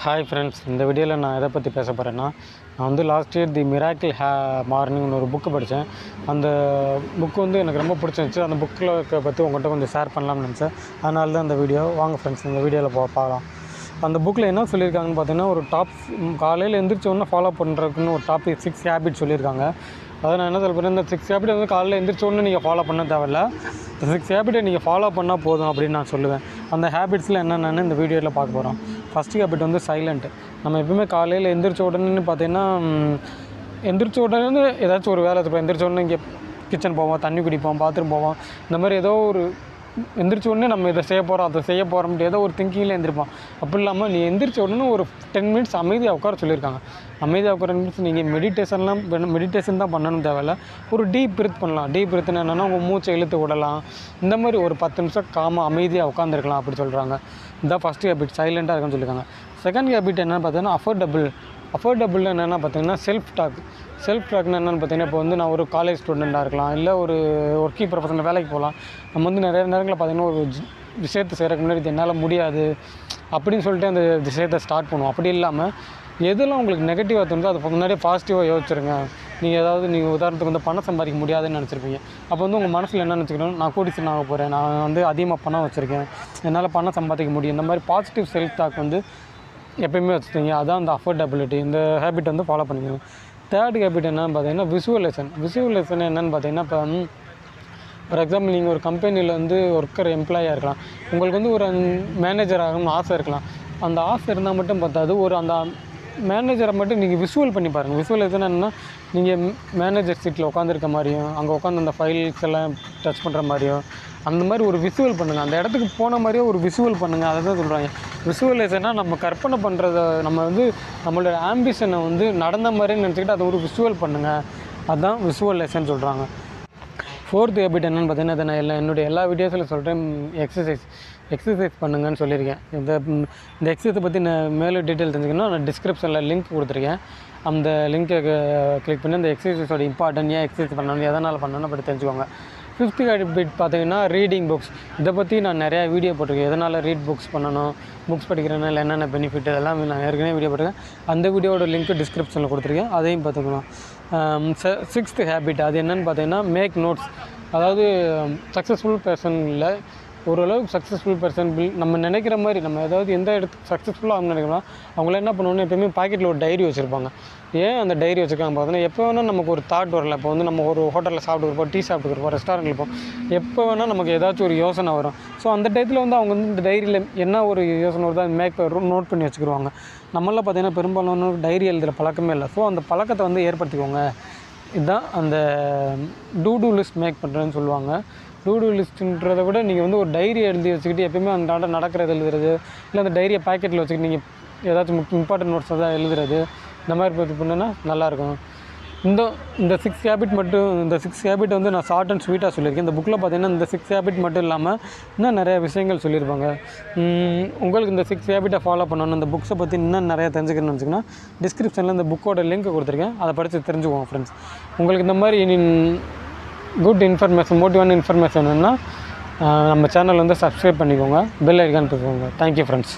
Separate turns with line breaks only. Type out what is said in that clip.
Hi friends, இந்த வீடியோவில் நான் எதை பற்றி பேச போகிறேன்னா, நான் வந்து லாஸ்ட் இயர் தி மிராக்கிள் மார்னிங்னு ஒரு புக்கு படித்தேன். அந்த புக்கு வந்து எனக்கு ரொம்ப பிடிச்சிருந்துச்சி. அந்த புக்கில் பற்றி உங்கள்கிட்ட கொஞ்சம் ஷேர் பண்ணலாம்னு நினச்சேன். அதனால தான் இந்த வீடியோ. வாங்க ஃப்ரெண்ட்ஸ், இந்த வீடியோவில் பார்க்கலாம். அந்த புக்கில் என்ன சொல்லியிருக்காங்கன்னு பார்த்தீங்கன்னா, ஒரு காலையில் எந்திரிச்சோடனே ஃபாலோ பண்ணுறதுக்குன்னு ஒரு டாப் 6 ஹேபிட் சொல்லியிருக்காங்க. அதை நான் என்ன சொல்ல போகிறேன், இந்த 6 ஹேபிட் வந்து காலையில் எந்திரிச்சோடனே நீங்கள் ஃபாலோ பண்ண தேவையில்ல. இந்த 6 ஹேபிட்டை நீங்கள் ஃபாலோ பண்ணால் போதும் அப்படின்னு நான் சொல்லுவேன். அந்த ஹேபிட்ஸில் என்னென்னு இந்த வீடியோவில் பார்க்க போகிறோம். ஃபஸ்ட்டு ஹேபிட் வந்து சைலண்ட்டு. நம்ம எப்பவுமே காலையில் எந்திரிச்ச உடனே பார்த்தீங்கன்னா, எந்திரிச்ச உடனே ஏதாச்சும் ஒரு வேலை இருக்கும். எந்திரிச்ச உடனே இங்கே கிச்சன் போவோம், தண்ணி குடிப்போம், பாத்ரூம் போவோம். இந்த மாதிரி ஏதோ ஒரு எந்திரிச்ச உடனே நம்ம இதை செய்ய போகிறோம், அதை செய்ய போகிறோம்ட்டு ஏதோ ஒரு திங்கிங்கில் எந்திரிப்போம். அப்படி இல்லாமல் நீ எந்திரிச்ச உடனே ஒரு 10 மினிட்ஸ் அமைதியாக உட்கார சொல்லியிருக்காங்க. அமைதியாக உட்கார மினிட்ஸ் நீங்கள் மெடிடேஷன் தான் பண்ணணும் தேவையில்ல. ஒரு டீப் பிரித் பண்ணலாம். டீப் பிரித்துன்னு என்னென்னா, உங்கள் மூச்சை இழுத்து விடலாம். இந்த மாதிரி ஒரு 10 நிமிஷம் காமாக அமைதியாக உட்காந்துருக்கலாம் அப்படி சொல்கிறாங்க. இதுதான் ஃபஸ்ட்டு ஹேபிட், சைலண்ட்டாக இருக்குன்னு சொல்லியிருக்காங்க. செகண்ட் ஹேபிட் என்னென்னு பார்த்தீங்கன்னா, அஃபோர்டபுள் என்னென்னா பார்த்தீங்கன்னா, செல்ஃப் டாக்னு என்னென்னு பார்த்தீங்கன்னா, இப்போ வந்து நான் ஒரு காலேஜ் ஸ்டூடெண்ட்டாக இருக்கலாம், இல்லை ஒரு ஒர்க்கிங் ப்ரொஃபஷனில் வேலைக்கு போகலாம். நம்ம வந்து நிறைய நேரங்களில் பார்த்தீங்கன்னா, ஒரு விஷயத்தை செய்கிறதுக்கு முன்னாடி இது என்னால் முடியாது அப்படின்னு சொல்லிட்டு அந்த விஷயத்தை ஸ்டார்ட் பண்ணுவோம். அப்படி இல்லாமல் எதெல்லாம் உங்களுக்கு நெகட்டிவாக தோணுதோ அதை முன்னாடியே பாசிட்டிவாக யோசிச்சுருங்க. நீங்கள் உதாரணத்துக்கு வந்து பணம் சம்பாதிக்க முடியாதுன்னு நினச்சிருப்பீங்க. அப்போ வந்து உங்கள் மனசில் என்ன நினச்சிக்கணும், நான் கோடீஸ்வரன் ஆக போகிறேன், நான் வந்து அதிகமாக பணம் வச்சுருக்கேன், என்னால் பணம் சம்பாதிக்க முடியும். இந்த மாதிரி பாசிட்டிவ் செல்ஃப் டாக் வந்து எப்பயுமே வச்சுருக்கீங்க. அதான் அந்த அஃபோர்டபிலிட்டி. இந்த ஹேபிட் வந்து ஃபாலோ பண்ணிக்கணும். தேர்ட் ஹேபிட் என்னென்னு பார்த்தீங்கன்னா, விசுவலேஷன் என்னென்னு பார்த்தீங்கன்னா, இப்போ ஃபார் எக்ஸாம்பிள் நீங்கள் ஒரு கம்பெனியில் வந்து எம்ப்ளாயாக இருக்கலாம். உங்களுக்கு வந்து ஒரு மேனேஜர் ஆகணும்னு ஆசை இருக்கலாம். அந்த ஆசை இருந்தால் மட்டும் பார்த்தாது, அந்த மேனேஜரை மட்டும் நீங்கள் விசுவல் பண்ணி பாருங்கள். விசுவலேஷன் என்னென்னா, நீங்கள் மேனேஜர் சீட்டில் உட்காந்துருக்க மாதிரியும், அங்கே உட்காந்து அந்த ஃபைல்ஸ் எல்லாம் டச் பண்ணுற மாதிரியும், அந்த மாதிரி ஒரு விசுவல் பண்ணுங்கள். அந்த இடத்துக்கு போன மாதிரியே ஒரு விசுவல் பண்ணுங்கள். அதை தான் சொல்கிறாங்க. விசுவலேஷனாக நம்ம கற்பனை பண்ணுறத, நம்ம வந்து நம்மளோட ஆம்பிஷனை வந்து நடந்த மாதிரின்னு நினச்சிக்கிட்டு அதை ஒரு விசுவல் பண்ணுங்கள். அதுதான் விசுவலேஷன் சொல்கிறாங்க. ஃபோர்த் ஹேபிட் என்னென்னு பார்த்தீங்கன்னா, அதை நான் என்னுடைய எல்லா வீடியோஸில் சொல்கிறேன், எக்ஸசைஸ் பண்ணுங்கன்னு சொல்லியிருக்கேன். இந்த எக்ஸசைஸை பற்றி நான் மேலும் டீட்டெயில் தெரிஞ்சுக்கணும்னா நான் டிஸ்கிரிப்ஷனில் லிங்க் கொடுத்துருக்கேன். அந்த லிங்க்கை கிளிக் பண்ணி அந்த எக்ஸசைஸோட இம்பார்ட்டன்ட், ஏன் எக்ஸசைஸ் பண்ணணும், எதனால் பண்ணணும்னு பற்றி தெரிஞ்சுக்கோங்க. ஃபிஃப்த் ஹேபிட் பார்த்தீங்கன்னா, ரீடிங் புக்ஸ். இதை பற்றி நான் நிறையா வீடியோ போட்டிருக்கேன். எதனால் ரீட் புக்ஸ் பண்ணணும், புக்ஸ் படிக்கிறனால என்னென்ன பெனிஃபிட், அதெல்லாம் நான் ஏற்கனவே வீடியோ போட்டிருக்கேன். அந்த வீடியோட லிங்க்கு டிஸ்கிரிப்ஷனில் கொடுத்துருக்கேன், அதையும் பார்த்துக்கலாம். சிக்ஸ்த் ஹேபிட் அது என்னென்னு பார்த்தீங்கன்னா, மேக் நோட்ஸ். அதாவது சக்ஸஸ்ஃபுல் பர்சனில் ஓரளவுக்கு சக்ஸஸ்ஃபுல் பர்சன் நம்ம நினைக்கிற மாதிரி, நம்ம ஏதாவது எந்த இடத்துக்கு சக்ஸஸ்ஃபுல்லாக அவங்க நினைக்கிறோம், அவங்கள என்ன பண்ணுவோன்னு எப்போயுமே பாக்கெட்டில் ஒரு டைரி வச்சுருப்பாங்க. ஏன் அந்த டைரி வச்சுருக்காங்க பார்த்தீங்கன்னா, எப்போ வேணால் நமக்கு ஒரு தாட் வரல. இப்போ வந்து நம்ம ஒரு ஹோட்டலில் சாப்பிட்டுருப்போம், டீ சாப்பிட்டுருப்போம், ரெஸ்டாரண்ட்டில் இருப்போம், எப்போ வேணால் நமக்கு ஏதாச்சும் ஒரு யோசனை வரும். ஸோ அந்த டயத்தில் வந்து அவங்க வந்து இந்த டைரியில் என்ன ஒரு யோசனை வருதோ அதை நோட் பண்ணி வச்சுக்கிடுவாங்க. நம்மளாம் பார்த்தீங்கன்னா பெரும்பாலான டைரி எழுதுகிற பழக்கமே இல்லை. ஸோ அந்த பழக்கத்தை வந்து ஏற்படுத்திக்கோங்க. இதுதான் அந்த டூ லிஸ்ட் மேக் பண்ணுறேன்னு சொல்லுவாங்க. டூ லிஸ்ட்டுன்றதை விட நீங்கள் வந்து ஒரு டைரி எழுதி வச்சுக்கிட்டு எப்போயுமே அந்த நடக்கிறது எழுதுறது, இல்லை அந்த டைரியை பாக்கெட்டில் வச்சுக்கிட்டு நீங்கள் ஏதாச்சும் இம்பார்ட்டன்ட் நோட்ஸ் தான் எழுதுறது, இந்த மாதிரி பற்றி பண்ணால் நல்லாயிருக்கும். இந்த 6 ஹேபிட் வந்து நான் ஷார்ட் அண்ட் ஸ்வீட்டாக சொல்லியிருக்கேன். இந்த புக்கில் பார்த்தீங்கன்னா இந்த 6 ஹேபிட் மட்டும் இல்லாமல் இன்னும் நிறையா விஷயங்கள் சொல்லியிருப்பாங்க. உங்களுக்கு இந்த 6 ஹேபிட்டை ஃபாலோ பண்ணணும், இந்த புக்ஸை பற்றி இன்னும் நிறையா தெரிஞ்சுக்கணும்னு வச்சுக்கோன்னா டிஸ்கிரிப்ஷனில் இந்த புக்கோட லிங்க் கொடுத்துருக்கேன், அதை படித்து தெரிஞ்சுக்குவோம் ஃப்ரெண்ட்ஸ். உங்களுக்கு இந்த மாதிரி குட் இன்ஃபர்மேஷன், மோட்டிவான இன்ஃபர்மேஷன் வேணும்னா நம்ம சேனல் வந்து சப்ஸ்கிரைப் பண்ணிக்கோங்க, பெல் ஐக்கான் போட்டுக்கோங்க. Thank you friends.